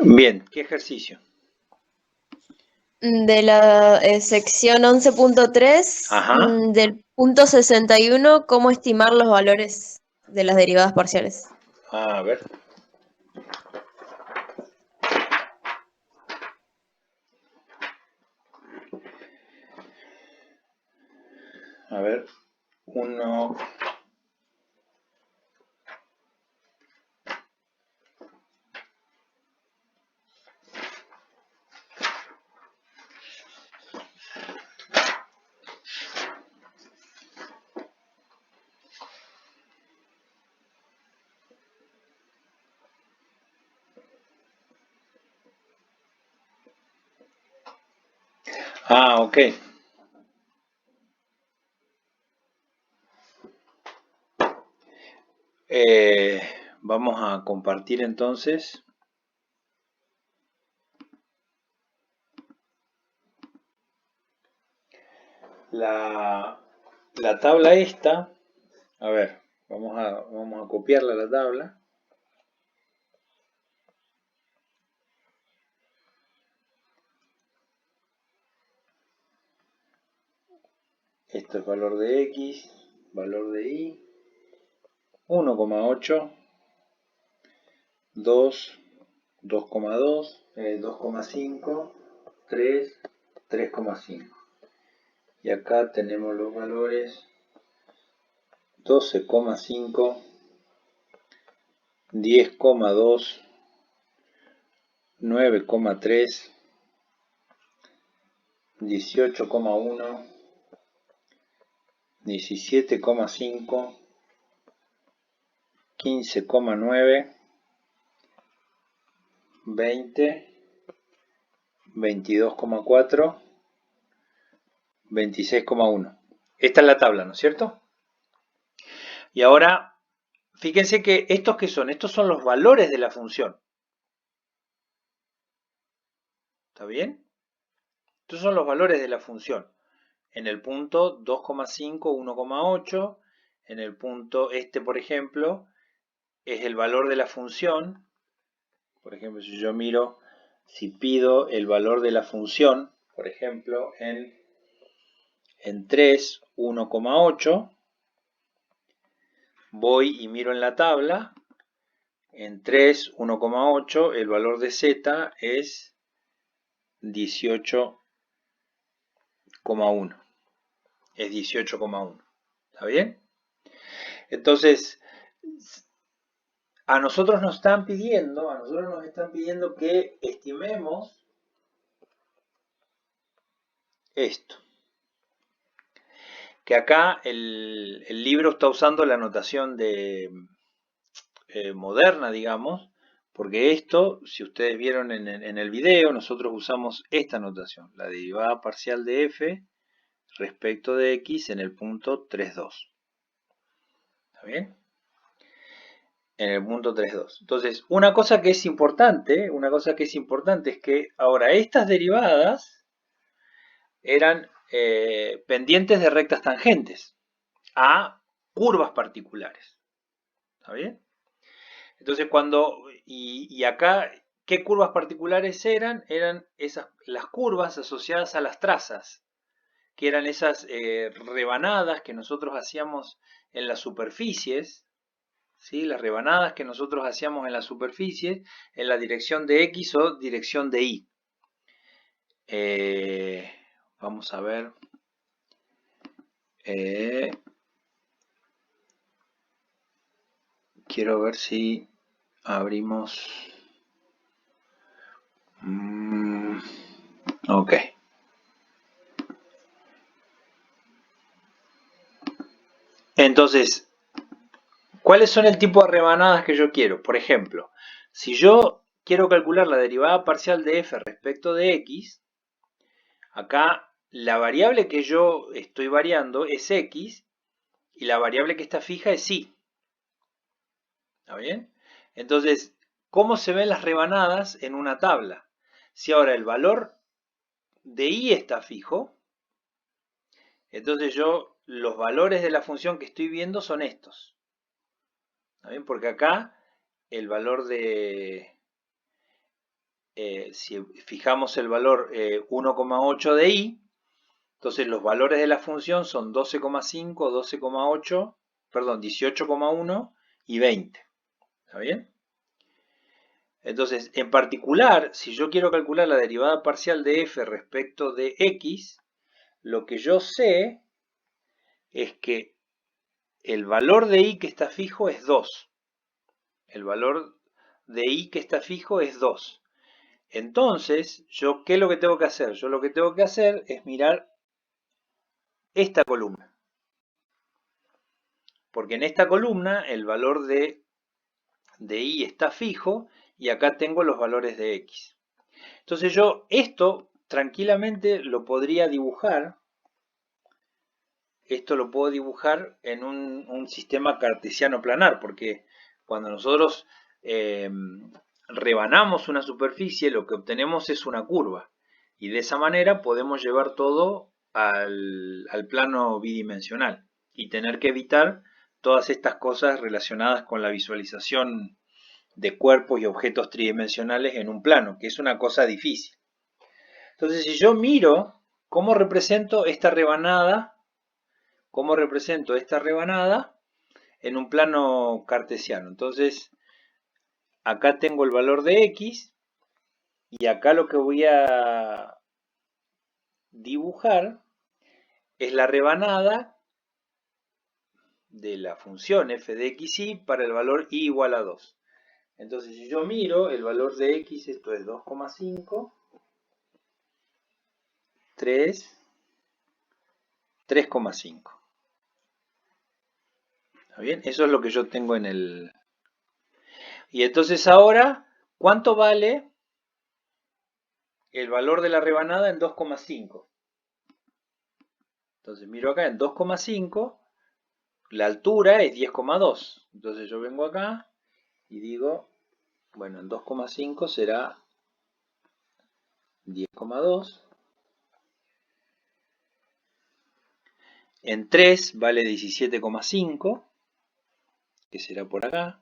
Bien, ¿qué ejercicio? De la sección 11.3, Ajá. del punto 61, ¿cómo estimar los valores de las derivadas parciales? A ver. A ver. Uno. Ok. Eh, Vamos a compartir entonces la, la tabla esta. A ver, vamos a copiarla la tabla. Esto es valor de X, valor de Y, 1,8, 2, 2,2, 2,5, 3, 3,5. Y acá tenemos los valores 12,5, 10,2, 9,3, 18,1, 17,5, 15,9, 20, 22,4, 26,1. Esta es la tabla, ¿no es cierto? Y ahora, fíjense que estos que son, estos son los valores de la función. ¿Está bien? Estos son los valores de la función. En el punto 2,5, 1,8. En el punto este, por ejemplo, es el valor de la función. Por ejemplo, si yo miro, si pido el valor de la función, por ejemplo, en 3, 1,8, voy y miro en la tabla. En 3, 1,8, el valor de z es 18,1. Es 18,1. ¿Está bien? Entonces, a nosotros nos están pidiendo que estimemos esto. Que acá el libro está usando la notación de moderna, digamos, porque esto, si ustedes vieron en el video, nosotros usamos esta notación, la derivada parcial de f respecto de x en el punto 3,2. ¿Está bien? En el punto 3,2. Entonces, una cosa que es importante es que ahora estas derivadas eran pendientes de rectas tangentes a curvas particulares. ¿Está bien? Entonces, y acá, ¿qué curvas particulares eran? Eran las curvas asociadas a las trazas, que eran esas rebanadas que nosotros hacíamos en las superficies, ¿sí? Las rebanadas que nosotros hacíamos en las superficies en la dirección de X o dirección de Y. Vamos a ver. Quiero ver si abrimos. Ok. Entonces, ¿cuáles son el tipo de rebanadas que yo quiero? Por ejemplo, si yo quiero calcular la derivada parcial de f respecto de x, acá la variable que yo estoy variando es x y la variable que está fija es y. ¿Está bien? Entonces, ¿cómo se ven las rebanadas en una tabla? Si ahora el valor de y está fijo, entonces los valores de la función que estoy viendo son estos. ¿Está bien? Porque acá el valor si fijamos el valor 1,8 de i, entonces los valores de la función son 12,5, 12,8, perdón, 18,1 y 20. ¿Está bien? Entonces, en particular, si yo quiero calcular la derivada parcial de f respecto de x, lo que yo sé es que el valor de i que está fijo es 2. El valor de i que está fijo es 2. Entonces, ¿yo qué es lo que tengo que hacer? Yo lo que tengo que hacer es mirar esta columna. Porque en esta columna el valor de i está fijo y acá tengo los valores de x. Entonces yo esto tranquilamente lo podría dibujar. Esto lo puedo dibujar en un sistema cartesiano planar, porque cuando nosotros rebanamos una superficie, lo que obtenemos es una curva. Y de esa manera podemos llevar todo al plano bidimensional y tener que evitar todas estas cosas relacionadas con la visualización de cuerpos y objetos tridimensionales en un plano, que es una cosa difícil. Entonces, si yo miro cómo represento esta rebanada, en un plano cartesiano. Entonces, acá tengo el valor de x y acá lo que voy a dibujar es la rebanada de la función f de xy para el valor y igual a 2. Entonces, si yo miro el valor de x, esto es 2,5, 3, 3,5. ¿Está bien? Eso es lo que yo tengo en el... Y entonces ahora, ¿cuánto vale el valor de la rebanada en 2,5? Entonces miro acá en 2,5, la altura es 10,2. Entonces yo vengo acá y digo, bueno, en 2,5 será 10,2. En 3 vale 17,5, que será por acá.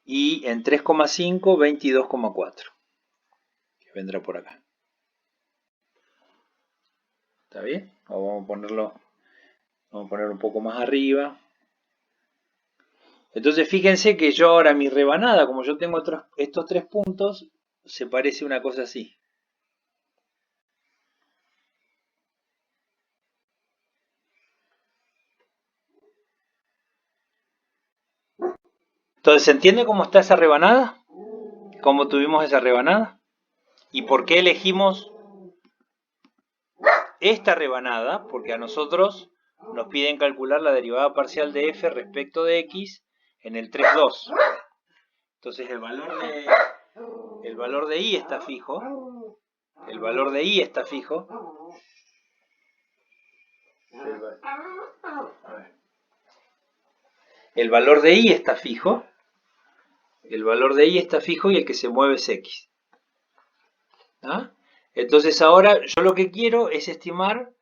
Y en 3,5, 22,4, que vendrá por acá. ¿Está bien? O vamos a poner un poco más arriba. Entonces fíjense que yo ahora mi rebanada, como yo tengo estos 3 puntos, se parece una cosa así. Entonces, ¿se entiende cómo está esa rebanada? ¿Cómo tuvimos esa rebanada? ¿Y por qué elegimos esta rebanada? Porque a nosotros nos piden calcular la derivada parcial de f respecto de x en el 3,2. Entonces el valor de i está fijo. El valor de i está fijo. El valor de i está fijo. El valor de i está fijo y el que se mueve es x. ¿Ah? Entonces ahora yo lo que quiero es estimar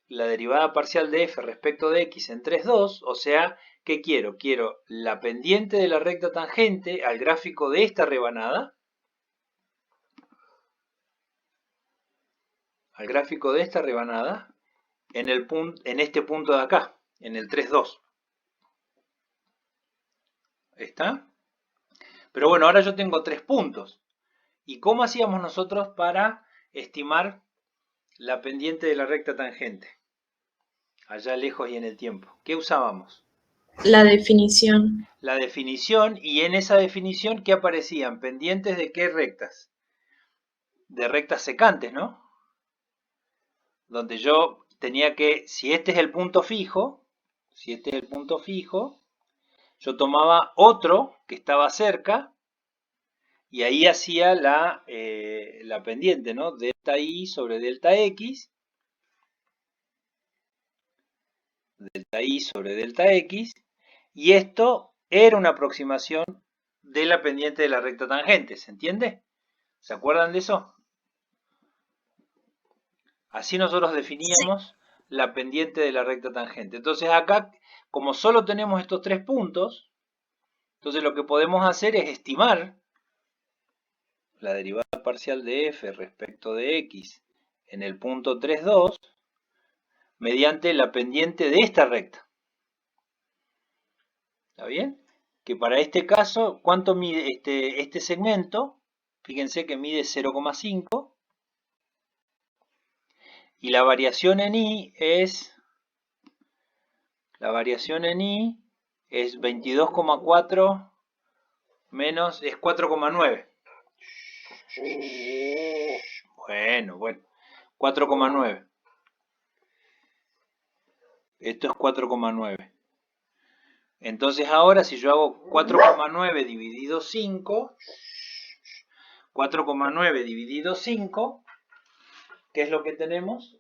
la derivada parcial de f respecto de x en 3,2, o sea, ¿qué quiero? Quiero la pendiente de la recta tangente al gráfico de esta rebanada, en este punto de acá, en el 3,2. ¿Está? Pero bueno, ahora yo tengo 3 puntos. ¿Y cómo hacíamos nosotros para estimar la pendiente de la recta tangente? Allá lejos y en el tiempo. ¿Qué usábamos? La definición. La definición, y en esa definición, ¿qué aparecían? ¿Pendientes de qué rectas? De rectas secantes, ¿no? Donde yo tenía que, si este es el punto fijo, yo tomaba otro que estaba cerca y ahí hacía la pendiente, ¿no? Delta I sobre delta X, y esto era una aproximación de la pendiente de la recta tangente, ¿se entiende? ¿Se acuerdan de eso? Así nosotros definíamos la pendiente de la recta tangente. Entonces acá, como solo tenemos estos 3 puntos, Entonces lo que podemos hacer es estimar la derivada parcial de f respecto de x en el punto 3, 2 mediante la pendiente de esta recta. ¿Está bien? Que para este caso, ¿cuánto mide este segmento? Fíjense que mide 0,5 y la variación en i es 22,4 menos, es 4,9. Bueno, 4,9. Esto es 4,9. Entonces ahora si yo hago 4,9 dividido 5, 4,9 dividido 5, ¿qué es lo que tenemos?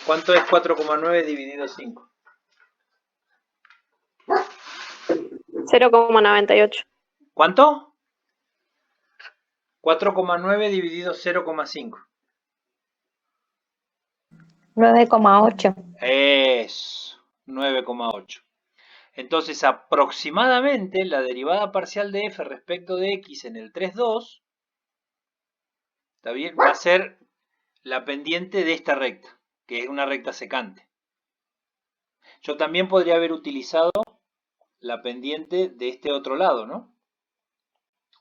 ¿Cuánto es 4,9 dividido 5? 0,98. ¿Cuánto? 4,9 dividido 0,5. 9,8. Eso, 9,8. Entonces, aproximadamente la derivada parcial de f respecto de x en el 3, 2, ¿está bien? Va a ser la pendiente de esta recta, que es una recta secante. Yo también podría haber utilizado la pendiente de este otro lado, ¿no?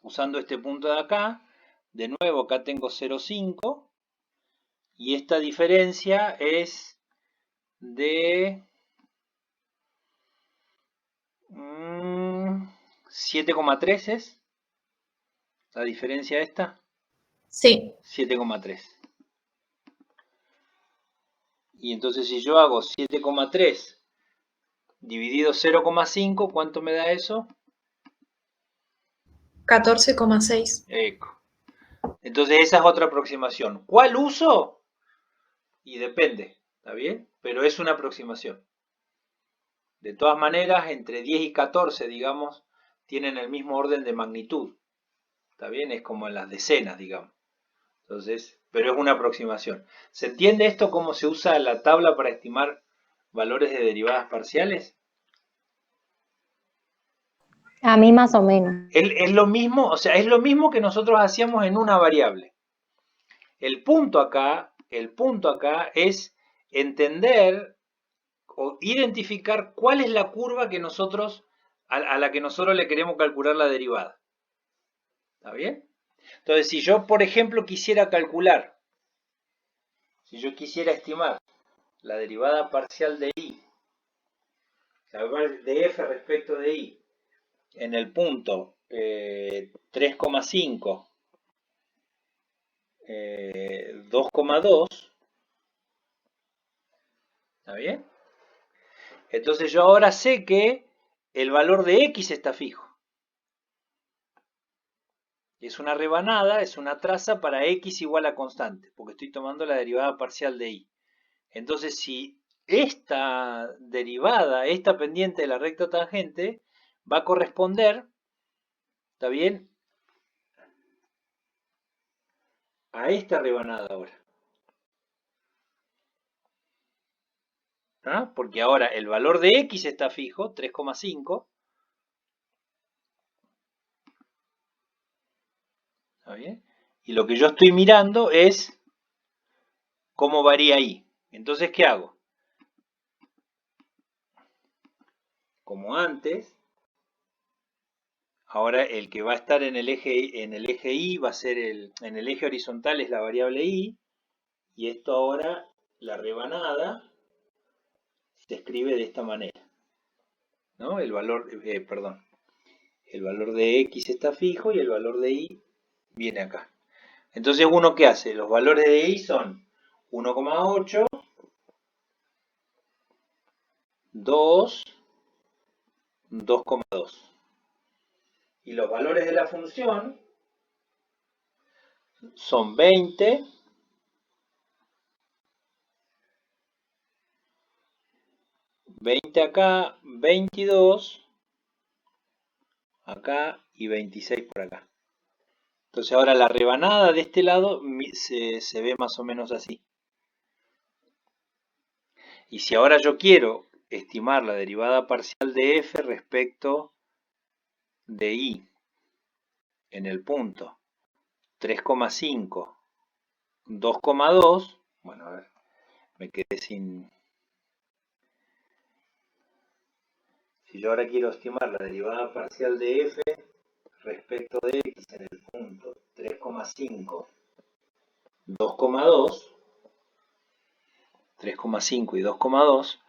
Usando este punto de acá, de nuevo acá tengo 0,5 y esta diferencia es de 7,3 es la diferencia esta. Sí, 7,3. Y entonces si yo hago 7,3 dividido 0,5, ¿cuánto me da eso? 14,6. Eco. Entonces esa es otra aproximación. ¿Cuál uso? Y depende, ¿está bien? Pero es una aproximación. De todas maneras, entre 10 y 14, digamos, tienen el mismo orden de magnitud. ¿Está bien? Es como en las decenas, digamos. Entonces, pero es una aproximación. ¿Se entiende esto cómo se usa la tabla para estimar valores de derivadas parciales? A mí más o menos. Es lo mismo, o sea, es lo mismo que nosotros hacíamos en una variable. El punto acá es entender o identificar cuál es la curva que nosotros, a la que nosotros le queremos calcular la derivada. ¿Está bien? Entonces, si yo, por ejemplo, quisiera calcular, si yo quisiera estimar la derivada parcial de i, de f respecto de i, en el punto 3,5, 2,2, ¿está bien? Entonces yo ahora sé que el valor de x está fijo. Es una rebanada, es una traza para x igual a constante, porque estoy tomando la derivada parcial de i. Entonces si esta derivada, esta pendiente de la recta tangente, va a corresponder, ¿está bien?, a esta rebanada ahora. ¿Ah? Porque ahora el valor de x está fijo, 3,5. ¿Está bien? Y lo que yo estoy mirando es cómo varía y. Entonces, ¿qué hago? Como antes, ahora el que va a estar en el eje y va a ser en el eje horizontal es la variable y esto ahora, la rebanada, se escribe de esta manera, ¿no? El valor de x está fijo y el valor de y viene acá. Entonces, ¿uno qué hace? Los valores de y son 1,8, 2, 2,2. Y los valores de la función son 20, 20 acá, 22 acá y 26 por acá. Entonces ahora la rebanada de este lado se ve más o menos así. Y si ahora yo quiero estimar la derivada parcial de f respecto de I en el punto 3,5, 2,2, bueno, a ver, me quedé sin... Si yo ahora quiero estimar la derivada parcial de f respecto de x en el punto 3,5, 2,2, 3,5 y 2,2,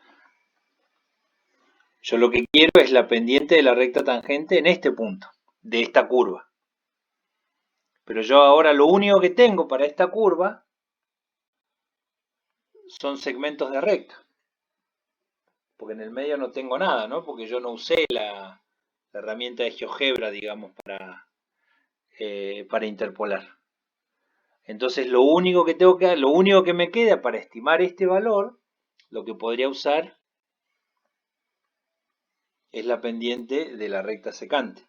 yo lo que quiero es la pendiente de la recta tangente en este punto, de esta curva. Pero yo ahora lo único que tengo para esta curva son segmentos de recta. Porque en el medio no tengo nada, ¿no? Porque yo no usé la herramienta de GeoGebra, digamos, para interpolar. Entonces lo único que me queda para estimar este valor, lo que podría usar es la pendiente de la recta secante.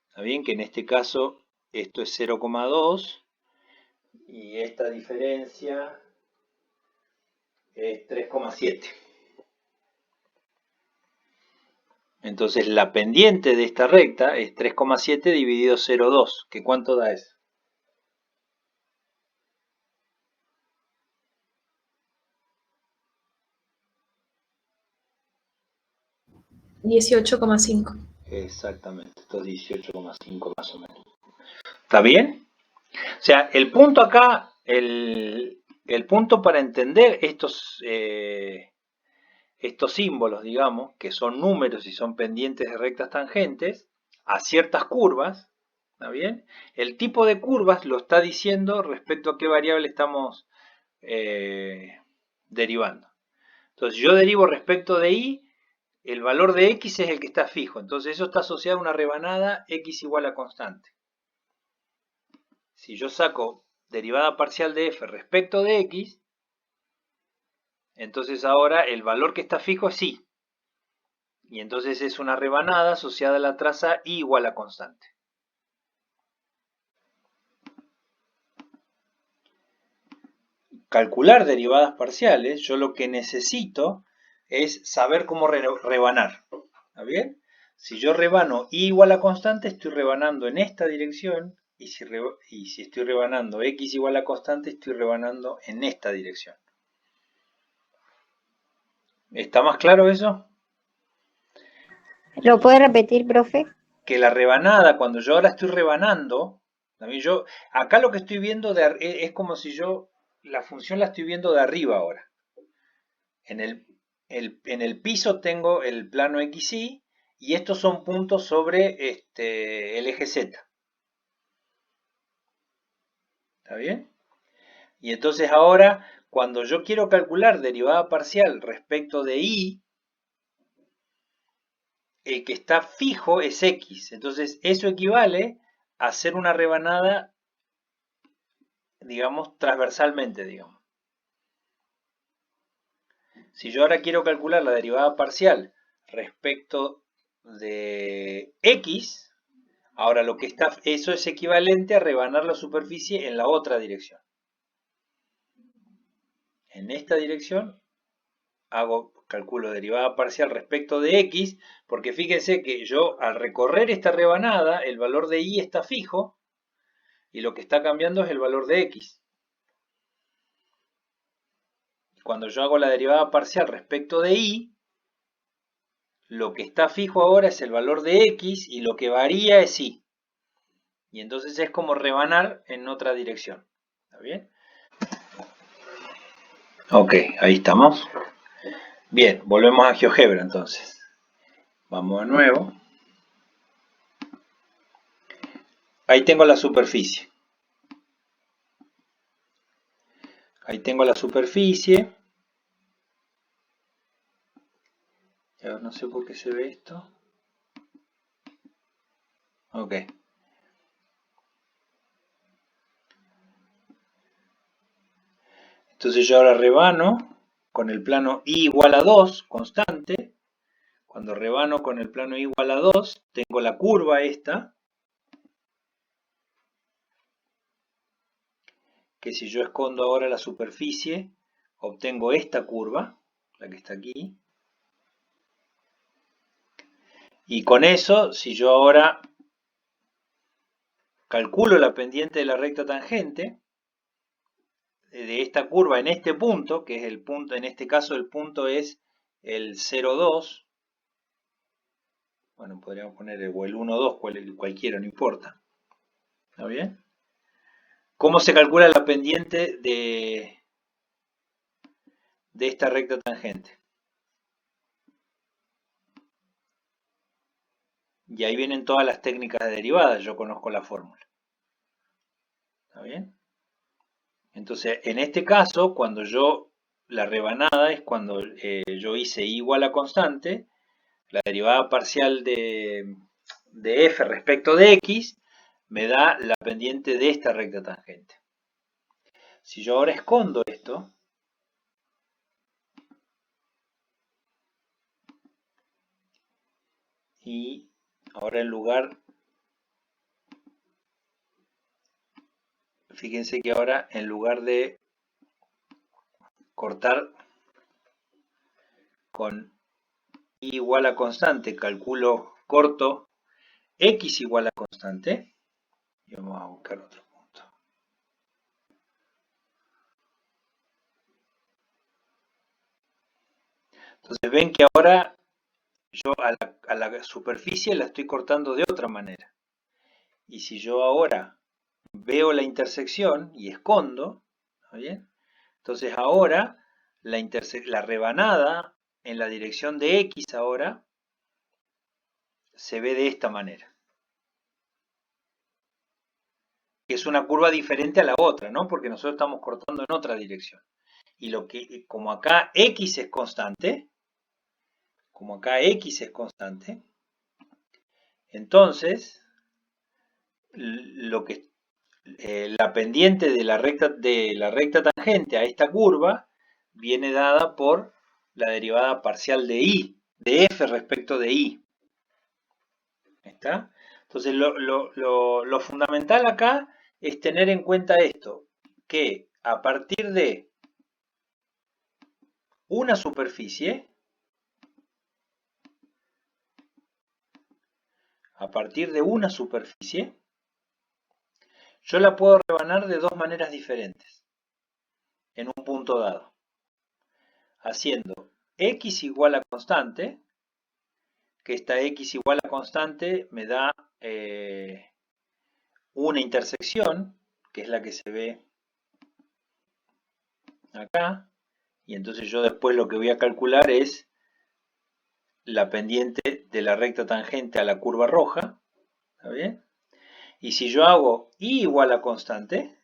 Está bien que en este caso esto es 0,2 y esta diferencia es 3,7. Entonces la pendiente de esta recta es 3,7 dividido 0,2. ¿Que cuánto da eso? 18,5. Exactamente, esto es 18,5 más o menos. ¿Está bien? O sea, el punto acá, el punto para entender estos símbolos, digamos, que son números y son pendientes de rectas tangentes, a ciertas curvas, ¿está bien? El tipo de curvas lo está diciendo respecto a qué variable estamos derivando. Entonces yo derivo respecto de y, el valor de x es el que está fijo, entonces eso está asociado a una rebanada x igual a constante. Si yo saco derivada parcial de f respecto de x, entonces ahora el valor que está fijo es y. Y entonces es una rebanada asociada a la traza y igual a constante. Calcular derivadas parciales, yo lo que necesito es saber cómo rebanar. ¿Está bien? Si yo rebano y igual a constante, estoy rebanando en esta dirección. Y si estoy rebanando x igual a constante, estoy rebanando en esta dirección. ¿Está más claro eso? ¿Lo puede repetir, profe? Que la rebanada, cuando yo ahora estoy rebanando, acá lo que estoy viendo es como si yo la función la estoy viendo de arriba ahora. En el piso tengo el plano XY y estos son puntos sobre el eje Z. ¿Está bien? Y entonces ahora, cuando yo quiero calcular derivada parcial respecto de Y, el que está fijo es X. Entonces eso equivale a hacer una rebanada, digamos, transversalmente, digamos. Si yo ahora quiero calcular la derivada parcial respecto de X, ahora eso es equivalente a rebanar la superficie en la otra dirección. En esta dirección calculo derivada parcial respecto de X, porque fíjense que yo al recorrer esta rebanada, el valor de Y está fijo, y lo que está cambiando es el valor de X. Cuando yo hago la derivada parcial respecto de Y, lo que está fijo ahora es el valor de X y lo que varía es Y. Y entonces es como rebanar en otra dirección. ¿Está bien? Ok, ahí estamos. Bien, volvemos a GeoGebra entonces. Vamos de nuevo. Ahí tengo la superficie. Ahí tengo la superficie. No sé por qué se ve esto. Ok. Entonces yo ahora rebano con el plano y igual a 2, constante. Cuando rebano con el plano y igual a 2, tengo la curva esta. Que si yo escondo ahora la superficie, obtengo esta curva, la que está aquí. Y con eso, si yo ahora calculo la pendiente de la recta tangente de esta curva en este punto, que es el punto, en este caso el punto es el 0,2, bueno, podríamos poner el 1,2, cualquiera, no importa. ¿Está bien? ¿Cómo se calcula la pendiente de esta recta tangente? Y ahí vienen todas las técnicas de derivadas, yo conozco la fórmula. ¿Está bien? Entonces, en este caso, cuando la rebanada es cuando yo hice y igual a constante, la derivada parcial de f respecto de x me da la pendiente de esta recta tangente. Si yo ahora escondo esto, y ahora en lugar, fíjense que ahora en lugar de cortar con y igual a constante, corto x igual a constante, y vamos a buscar otro punto. Entonces ven que ahora yo a la superficie la estoy cortando de otra manera. Y si yo ahora veo la intersección y escondo, ¿está bien? Entonces ahora la rebanada en la dirección de x ahora se ve de esta manera. Que es una curva diferente a la otra, ¿no? Porque nosotros estamos cortando en otra dirección. Y como acá x es constante, entonces la pendiente de la recta tangente a esta curva viene dada por la derivada parcial de f respecto de y. ¿Está? Entonces lo fundamental acá es tener en cuenta esto, que a partir de una superficie, yo la puedo rebanar de dos maneras diferentes en un punto dado. Haciendo x igual a constante, que esta x igual a constante me da una intersección, que es la que se ve acá, y entonces yo después lo que voy a calcular es la pendiente de la recta tangente a la curva roja, ¿está bien? Y si yo hago y igual a constante,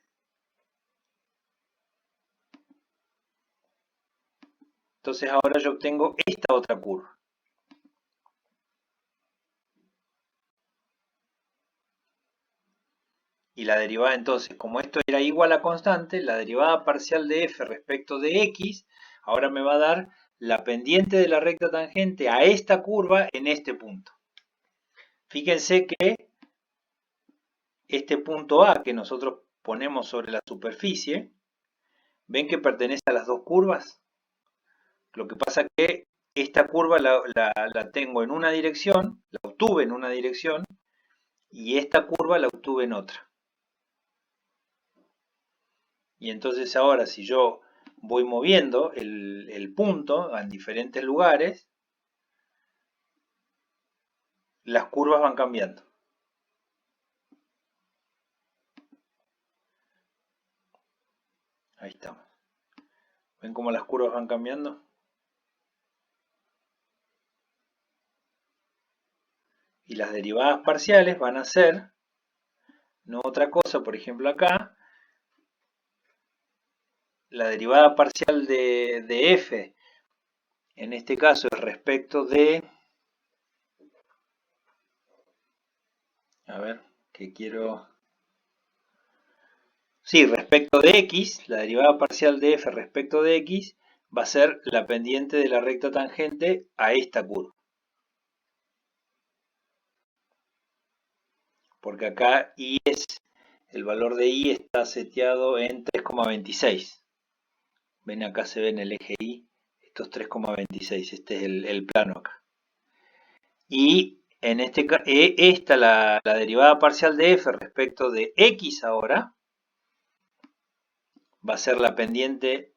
entonces ahora yo obtengo esta otra curva. Y la derivada entonces, como esto era igual a constante, la derivada parcial de f respecto de x, ahora me va a dar la pendiente de la recta tangente a esta curva en este punto. Fíjense que este punto A que nosotros ponemos sobre la superficie, ¿ven que pertenece a las dos curvas? Lo que pasa es que esta curva la tengo en una dirección, la obtuve en una dirección, y esta curva la obtuve en otra. Y entonces ahora si yo voy moviendo el punto en diferentes lugares, las curvas van cambiando. Ahí estamos. ¿Ven cómo las curvas van cambiando? Y las derivadas parciales van a ser, no otra cosa, por ejemplo acá, la derivada parcial de f, en este caso es respecto de, a ver, que quiero, sí, respecto de x, la derivada parcial de f respecto de x va a ser la pendiente de la recta tangente a esta curva. Porque acá el valor de y está seteado en 3,26. Ven, acá se ve en el eje y, estos 3,26, este es el plano acá. Y En este caso, esta, la derivada parcial de f respecto de x ahora, va a ser la pendiente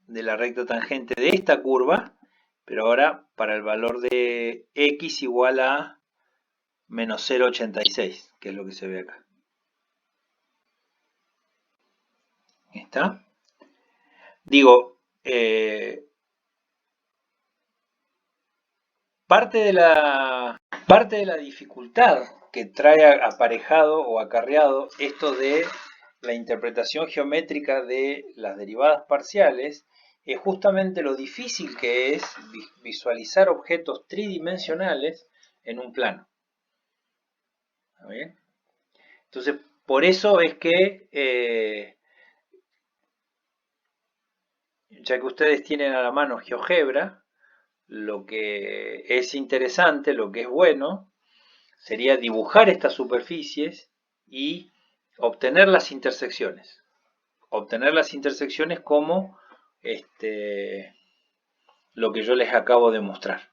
de la recta tangente de esta curva, pero ahora para el valor de x igual a menos 0,86, que es lo que se ve acá. ¿Está? Digo, parte de la dificultad que trae aparejado o acarreado esto de la interpretación geométrica de las derivadas parciales es justamente lo difícil que es visualizar objetos tridimensionales en un plano. ¿Está bien? Entonces, por eso es que, ya que ustedes tienen a la mano GeoGebra, lo que es interesante, lo que es bueno, sería dibujar estas superficies y obtener las intersecciones. Obtener las intersecciones como lo que yo les acabo de mostrar.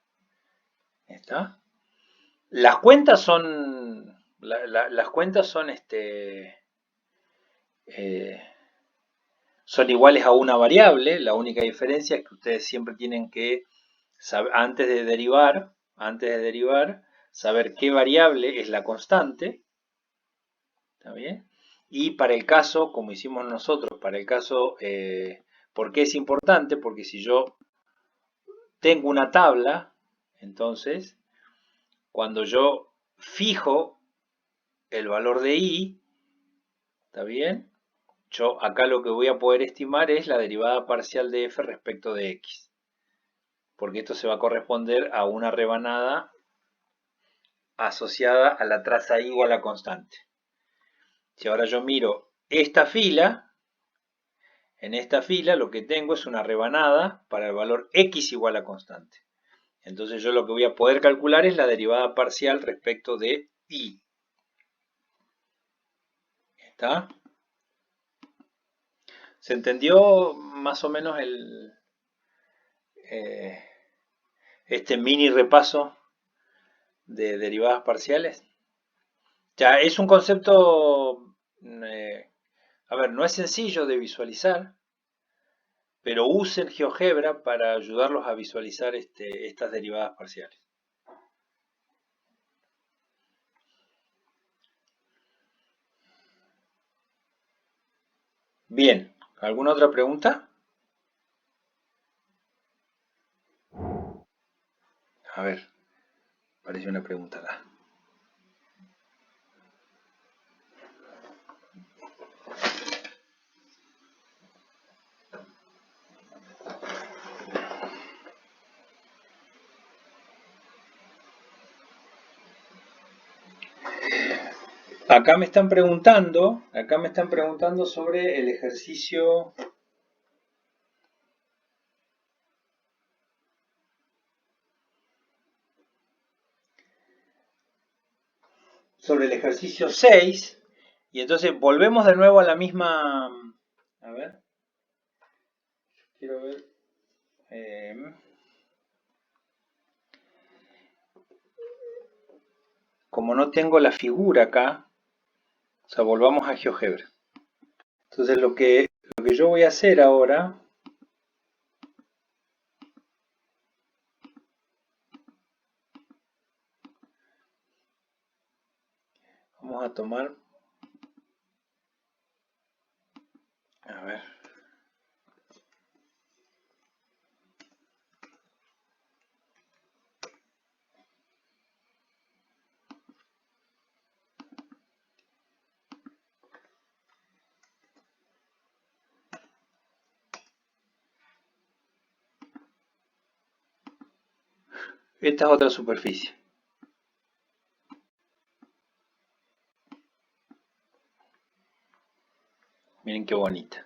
¿Está? Las cuentas son son iguales a una variable. La única diferencia es que ustedes siempre tienen que saber, antes de derivar, saber qué variable es la constante. ¿Está bien? Y para el caso, como hicimos nosotros, para el caso, ¿por qué es importante? Porque si yo tengo una tabla, entonces, cuando yo fijo el valor de y, ¿está bien? Yo acá lo que voy a poder estimar es la derivada parcial de f respecto de x. Porque esto se va a corresponder a una rebanada asociada a la traza y o a la constante. Si ahora yo miro esta fila, en esta fila lo que tengo es una rebanada para el valor x igual a constante. Entonces yo lo que voy a poder calcular es la derivada parcial respecto de y. ¿Está? ¿Se entendió más o menos este mini repaso de derivadas parciales? Ya es un concepto, a ver, no es sencillo de visualizar, pero usen GeoGebra para ayudarlos a visualizar estas derivadas parciales. Bien, ¿alguna otra pregunta? A ver, parece una pregunta acá. Acá me están preguntando sobre el ejercicio sobre el ejercicio 6 y entonces volvemos de nuevo a la misma, a ver, quiero ver, como no tengo la figura acá, o sea, volvamos a GeoGebra. Entonces lo que yo voy a hacer ahora, vamos a tomar, a ver, esta es otra superficie. Miren qué bonita.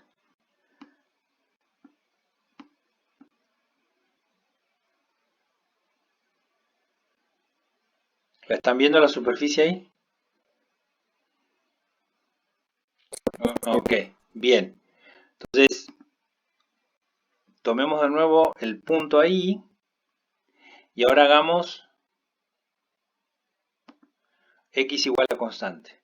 ¿La están viendo la superficie ahí? Ok, bien. Entonces, tomemos de nuevo el punto ahí y ahora hagamos x igual a constante.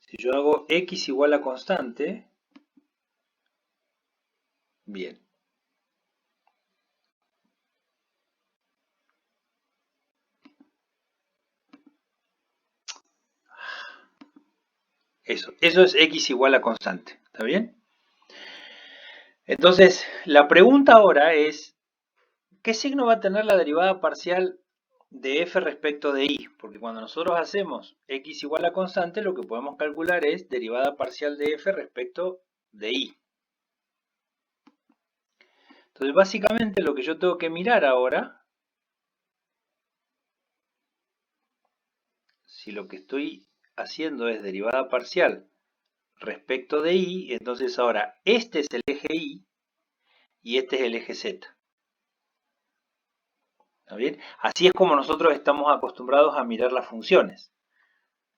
Si yo hago x igual a constante, bien. Eso es x igual a constante, ¿está bien? Entonces, la pregunta ahora es, ¿qué signo va a tener la derivada parcial de f respecto de y? Porque cuando nosotros hacemos x igual a constante, lo que podemos calcular es derivada parcial de f respecto de y. Entonces, básicamente lo que yo tengo que mirar ahora, si lo que estoy haciendo es derivada parcial respecto de y, entonces ahora este es el eje y este es el eje z. ¿Está bien? Así es como nosotros estamos acostumbrados a mirar las funciones.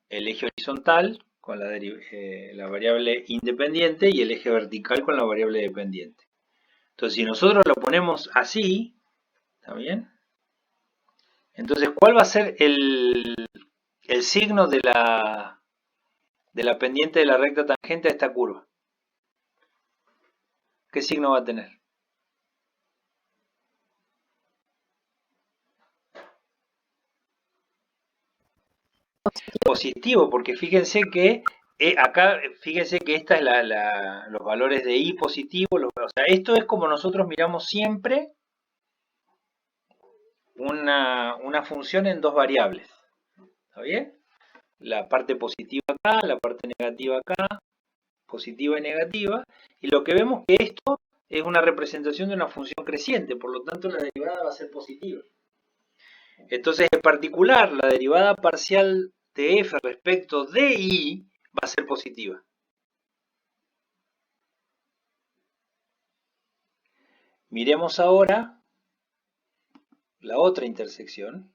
El eje horizontal con la variable independiente y el eje vertical con la variable dependiente. Entonces, si nosotros lo ponemos así, ¿está bien? Entonces, ¿cuál va a ser el signo de la pendiente de la recta tangente a esta curva? ¿Qué signo va a tener? Positivo, porque fíjense que acá, fíjense que esta es los valores de y positivo, o sea, esto es como nosotros miramos siempre una función en dos variables, ¿está bien? La parte positiva acá, la parte negativa acá, positiva y negativa, y lo que vemos que esto es una representación de una función creciente, por lo tanto la derivada va a ser positiva. Entonces, en particular, la derivada parcial de f respecto de y va a ser positiva. Miremos ahora la otra intersección.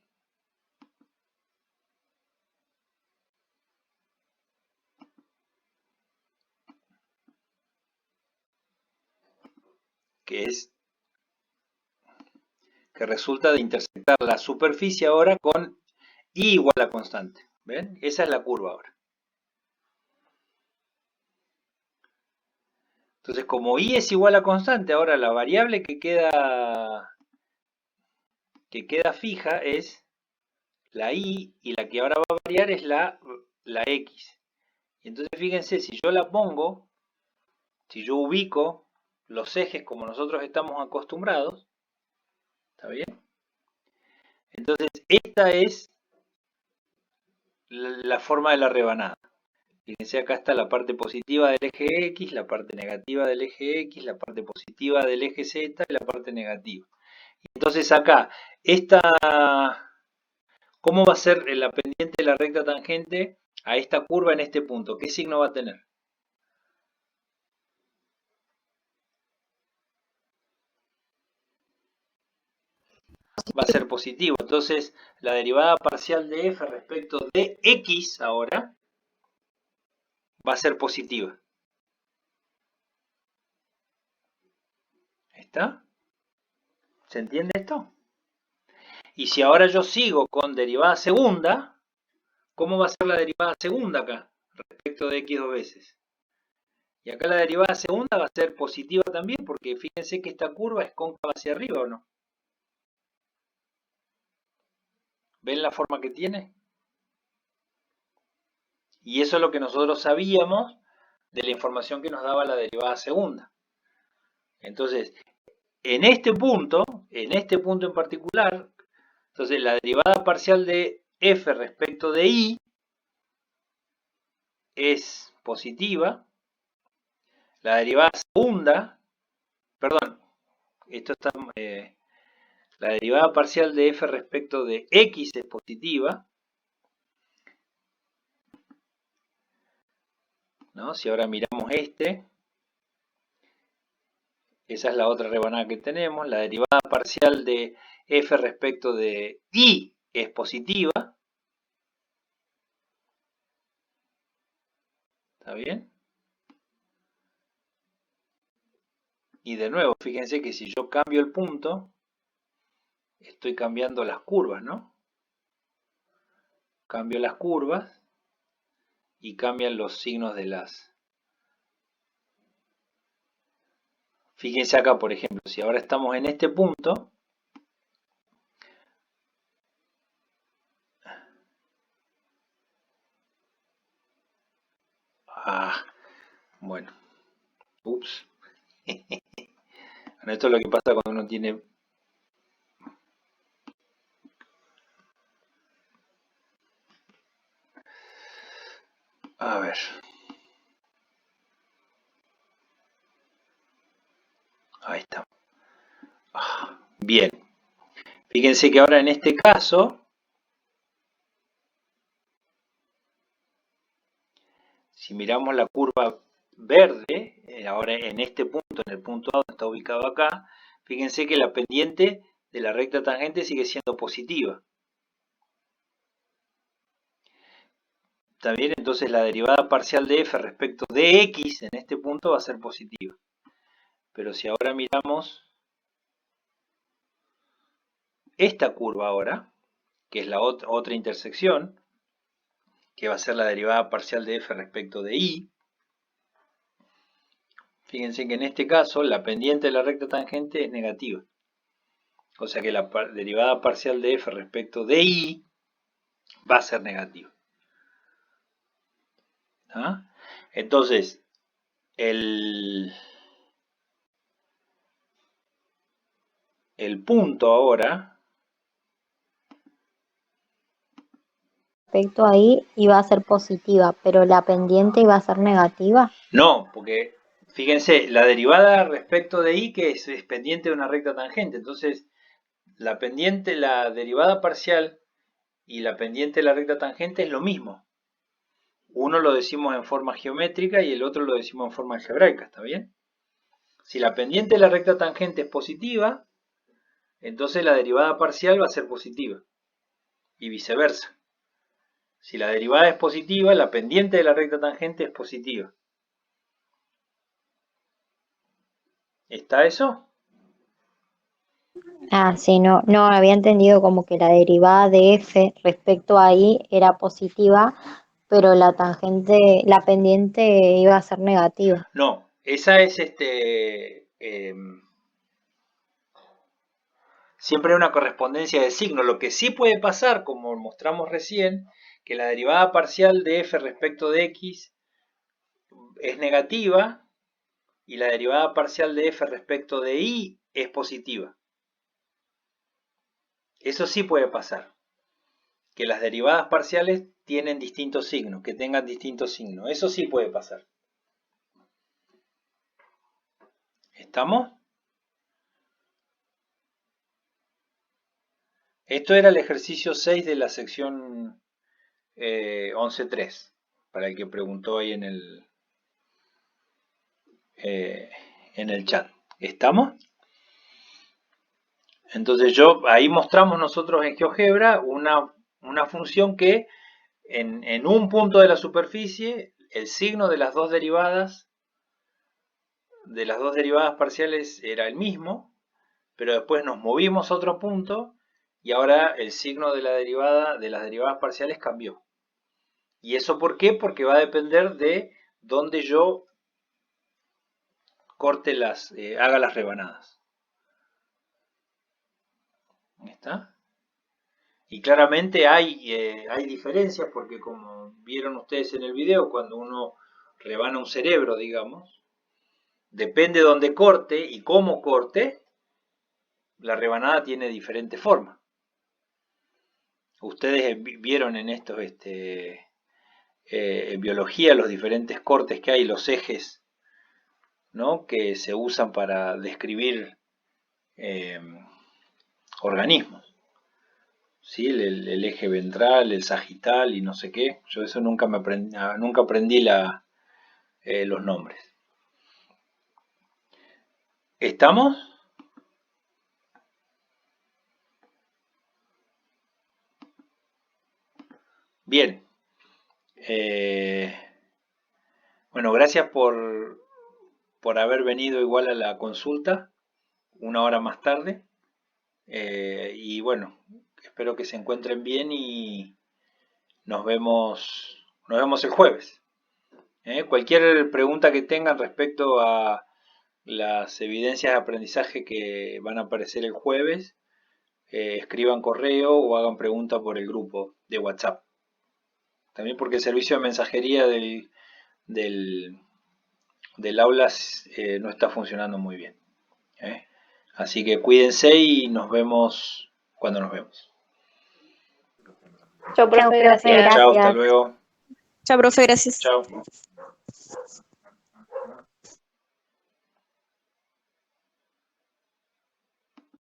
Que resulta de intersectar la superficie ahora con y igual a constante. ¿Ven? Esa es la curva ahora. Entonces, como y es igual a constante, ahora la variable que queda fija es la y la que ahora va a variar es la x. Y entonces, fíjense, si yo la pongo, si yo ubico los ejes como nosotros estamos acostumbrados, ¿está bien? Entonces, esta es la forma de la rebanada. Fíjense, acá está la parte positiva del eje X, la parte negativa del eje X, la parte positiva del eje Z y la parte negativa. Entonces acá, ¿cómo va a ser la pendiente de la recta tangente a esta curva en este punto? ¿Qué signo va a tener? Va a ser positivo. Entonces, la derivada parcial de f respecto de x ahora va a ser positiva. ¿Está? ¿Se entiende esto? Y si ahora yo sigo con derivada segunda, ¿cómo va a ser la derivada segunda acá? Respecto de x dos veces. Y acá la derivada segunda va a ser positiva también, porque fíjense que esta curva es cóncava hacia arriba, ¿o no? ¿Ven la forma que tiene? Y eso es lo que nosotros sabíamos de la información que nos daba la derivada segunda. Entonces, en este punto en particular, entonces la derivada parcial de f respecto de y es positiva. La derivada segunda, perdón, esto está, la derivada parcial de f respecto de x es positiva, ¿no? Si ahora miramos esa es la otra rebanada que tenemos, la derivada parcial de f respecto de y es positiva, ¿está bien? Y de nuevo, fíjense que si yo cambio el punto, estoy cambiando las curvas, ¿no? Cambio las curvas y cambian los signos de las... Fíjense acá, por ejemplo, si ahora estamos en este punto, bueno, ups. Bueno, esto es lo que pasa cuando uno tiene... A ver. Ahí está. Bien. Fíjense que ahora en este caso, si miramos la curva verde, ahora en este punto, en el punto A donde está ubicado acá, fíjense que la pendiente de la recta tangente sigue siendo positiva. ¿Está bien? Entonces la derivada parcial de f respecto de x en este punto va a ser positiva. Pero si ahora miramos esta curva ahora, que es la otra intersección, que va a ser la derivada parcial de f respecto de y, fíjense que en este caso la pendiente de la recta tangente es negativa. O sea que la derivada parcial de f respecto de y va a ser negativa. ¿Ah? Entonces, el punto ahora... Respecto ahí iba a ser positiva, pero la pendiente iba a ser negativa. No, porque fíjense, la derivada respecto de y que es pendiente de una recta tangente. Entonces, la pendiente, la derivada parcial y la pendiente de la recta tangente es lo mismo. Uno lo decimos en forma geométrica y el otro lo decimos en forma algebraica, ¿está bien? Si la pendiente de la recta tangente es positiva, entonces la derivada parcial va a ser positiva y viceversa. Si la derivada es positiva, la pendiente de la recta tangente es positiva. ¿Está eso? Ah, sí, no había entendido como que la derivada de f respecto a y era positiva, pero la tangente, la pendiente iba a ser negativa. No, esa es siempre una correspondencia de signo. Lo que sí puede pasar, como mostramos recién, que la derivada parcial de f respecto de x es negativa y la derivada parcial de f respecto de y es positiva. Eso sí puede pasar, que las derivadas parciales tienen distintos signos, que tengan distintos signos. Eso sí puede pasar. ¿Estamos? Esto era el ejercicio 6 de la sección 11.3, para el que preguntó ahí en el chat. ¿Estamos? Entonces ahí mostramos nosotros en GeoGebra una función que en un punto de la superficie el signo de las dos derivadas parciales era el mismo, pero después nos movimos a otro punto y ahora el signo de las derivadas parciales cambió. ¿Y eso por qué? Porque va a depender de dónde yo corte haga las rebanadas. ¿Está? Y claramente hay diferencias porque como vieron ustedes en el video, cuando uno rebana un cerebro, digamos, depende de dónde corte y cómo corte, la rebanada tiene diferente forma. Ustedes vieron en estos, en biología, los diferentes cortes que hay, los ejes, ¿no?, que se usan para describir organismos. ¿Sí? El eje ventral, el sagital y no sé qué. Yo eso nunca aprendí los nombres. ¿Estamos? Bien. Bueno, gracias por haber venido igual a la consulta, una hora más tarde. Y bueno, espero que se encuentren bien y nos vemos el jueves. Cualquier pregunta que tengan respecto a las evidencias de aprendizaje que van a aparecer el jueves, escriban correo o hagan pregunta por el grupo de WhatsApp. También porque el servicio de mensajería del aula no está funcionando muy bien. Así que cuídense y nos vemos cuando nos vemos. Chao, profe, Chao, profe, gracias. Chao, hasta gracias. luego. Chao, profe, gracias. Chao.